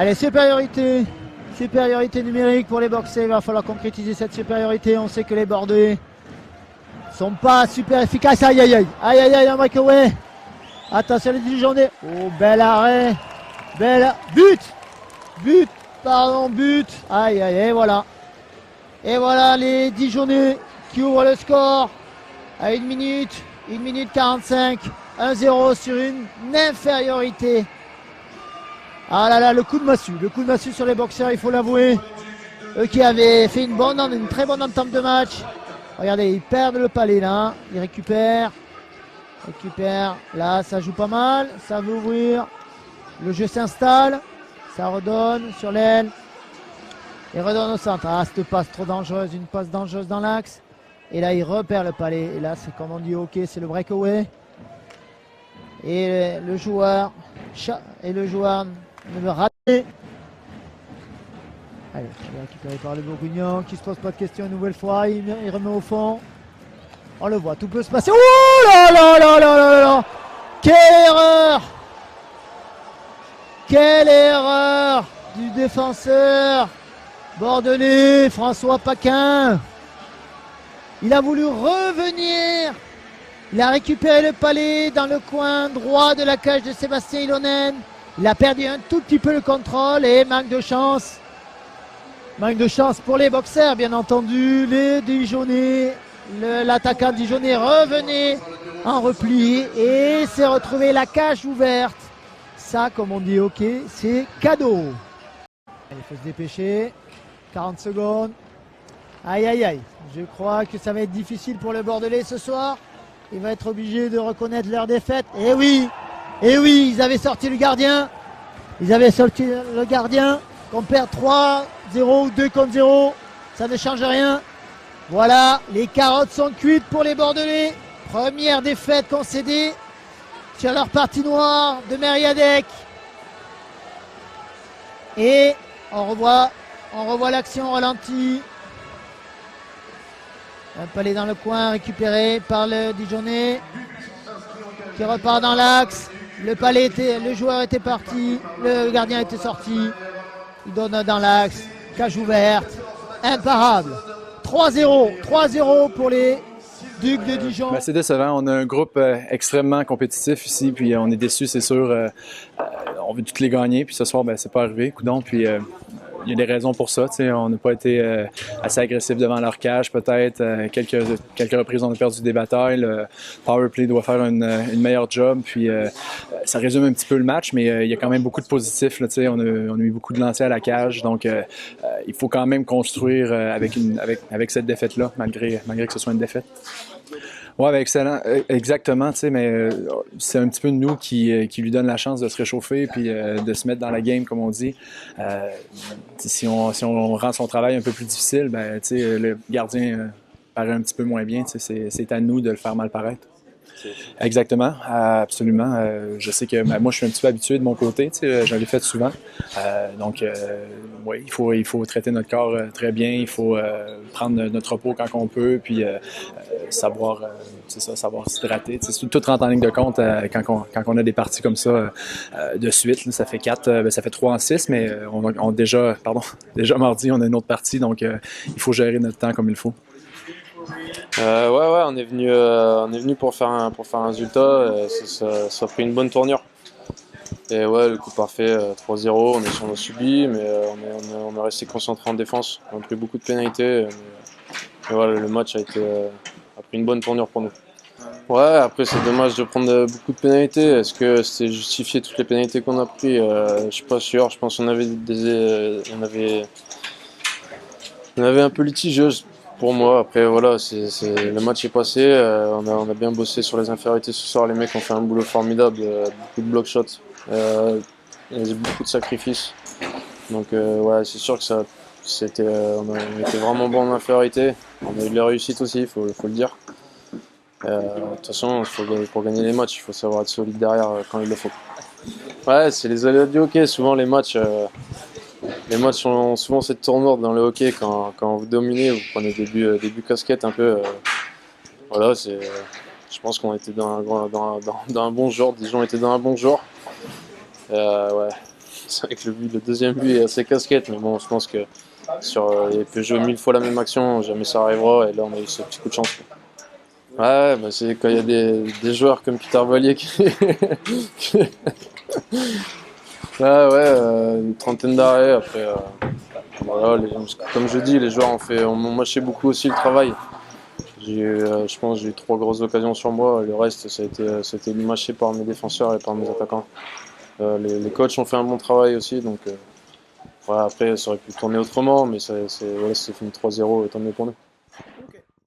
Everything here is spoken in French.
Allez, supériorité numérique pour les boxers. Il va falloir concrétiser cette supériorité. On sait que les Bordelais sont pas super efficaces. Aïe aïe aïe. Aïe aïe aïe, un breakaway. Attention les Dijonais. Oh, bel arrêt. But. Aïe aïe aïe, voilà. Et voilà les Dijonais qui ouvrent le score à 1 minute 45. 1-0 sur une infériorité. Ah là là, le coup de massue sur les boxeurs, il faut l'avouer. Eux qui avaient fait une très bonne entame de match. Regardez, ils perdent le palais là. Ils récupèrent. Là, ça joue pas mal. Ça veut ouvrir. Le jeu s'installe. Ça redonne sur l'aile. Et redonne au centre. Ah, cette passe trop dangereuse. Une passe dangereuse dans l'axe. Et là, il repère le palais. Et là, c'est comme on dit au hockey, c'est le breakaway. Et le joueur ne veut rater. Allez, il est récupéré par le Bourguignon qui se pose pas de questions une nouvelle fois. Il remet au fond. On le voit, tout peut se passer. Oh là là là là là là! Quelle erreur du défenseur bordelais, François Paquin. Il a voulu revenir. Il a récupéré le palais dans le coin droit de la cage de Sébastien Ilonen. Il a perdu un tout petit peu le contrôle et manque de chance. Manque de chance pour les boxeurs, bien entendu. Les Dijonais, l'attaquant Dijonais revenait en repli et s'est retrouvé la cage ouverte. Ça, comme on dit, ok, c'est cadeau. Il faut se dépêcher. 40 secondes. Aïe, aïe, aïe. Je crois que ça va être difficile pour le Bordelais ce soir. Il va être obligé de reconnaître leur défaite. Et oui, ils avaient sorti le gardien. Qu'on perd 3-0 ou 2-0, ça ne change rien. Voilà, les carottes sont cuites pour les Bordelais. Première défaite concédée sur leur partie noire de Mériadec. Et on revoit l'action ralentie. Un palais dans le coin récupéré par le Dijonais qui repart dans l'axe. Le joueur était parti, le gardien était sorti. Il donne dans l'axe, cage ouverte, imparable. 3-0 pour les Ducs de Dijon. C'est décevant. On a un groupe extrêmement compétitif ici, puis on est déçus, c'est sûr. On veut toutes les gagner, puis ce soir, c'est pas arrivé, coudonc. Puis il y a des raisons pour ça. On n'a pas été assez agressif devant leur cage, peut-être. Quelques reprises, on a perdu des batailles. Le powerplay doit faire une meilleure job. Puis ça résume un petit peu le match, mais il y a quand même beaucoup de positifs. Là, on a mis beaucoup de lancers à la cage. Donc, il faut quand même construire avec cette défaite-là, malgré que ce soit une défaite. Oui, excellent. Exactement, mais c'est un petit peu nous qui lui donne la chance de se réchauffer puis de se mettre dans la game, comme on dit. Si on rend son travail un peu plus difficile, le gardien paraît un petit peu moins bien. C'est à nous de le faire mal paraître. Exactement, absolument. Je sais que moi, je suis un petit peu habitué de mon côté, je l'ai fait souvent. Donc, oui, il faut traiter notre corps très bien, il faut prendre notre repos quand on peut, puis savoir s'hydrater. Tout rentre en ligne de compte quand on a des parties comme ça de suite. Là, ça fait 4, ça fait 3 en 6, mais déjà mardi, on a une autre partie, donc il faut gérer notre temps comme il faut. On est venu pour faire un résultat. Ça a pris une bonne tournure. Et ouais, le coup parfait, 3-0, on a subi, mais on est resté concentré en défense. On a pris beaucoup de pénalités. Mais voilà, le match a pris une bonne tournure pour nous. Ouais, après c'est dommage de prendre beaucoup de pénalités. Est-ce que c'est justifié toutes les pénalités qu'on a pris? Je suis pas sûr. Je pense qu'on avait un peu litigieux. Pour moi, après voilà, le match est passé, on a bien bossé sur les infériorités ce soir, les mecs ont fait un boulot formidable, beaucoup de block shots, il y a beaucoup de sacrifices, donc ouais, c'est sûr que on était vraiment bon en infériorité, on a eu de la réussite aussi, il faut le dire. De toute façon, pour gagner les matchs, il faut savoir être solide derrière quand il le faut. Ouais, c'est les aléas du hockey, souvent les matchs ont souvent cette tournure dans le hockey quand vous dominez, vous prenez début casquette un peu. Voilà, je pense qu'on était dans un bon jour. Dijon était dans un bon jour. Ouais, C'est vrai que le deuxième but est assez casquette, mais bon, je pense que il peut jouer 1000 fois la même action, jamais ça arrivera, et là on a eu ce petit coup de chance, quoi. Ouais, bah c'est quand il y a des joueurs comme Peter Valier qui- ouais, une trentaine d'arrêts. Après, voilà, comme je dis, les joueurs ont mâché beaucoup aussi le travail. Je pense que j'ai eu 3 grosses occasions sur moi. Le reste, ça a été mâché par mes défenseurs et par mes attaquants. Les coachs ont fait un bon travail aussi. Donc, voilà, après, ça aurait pu tourner autrement, mais voilà, c'est fini 3-0 et tant mieux pour nous.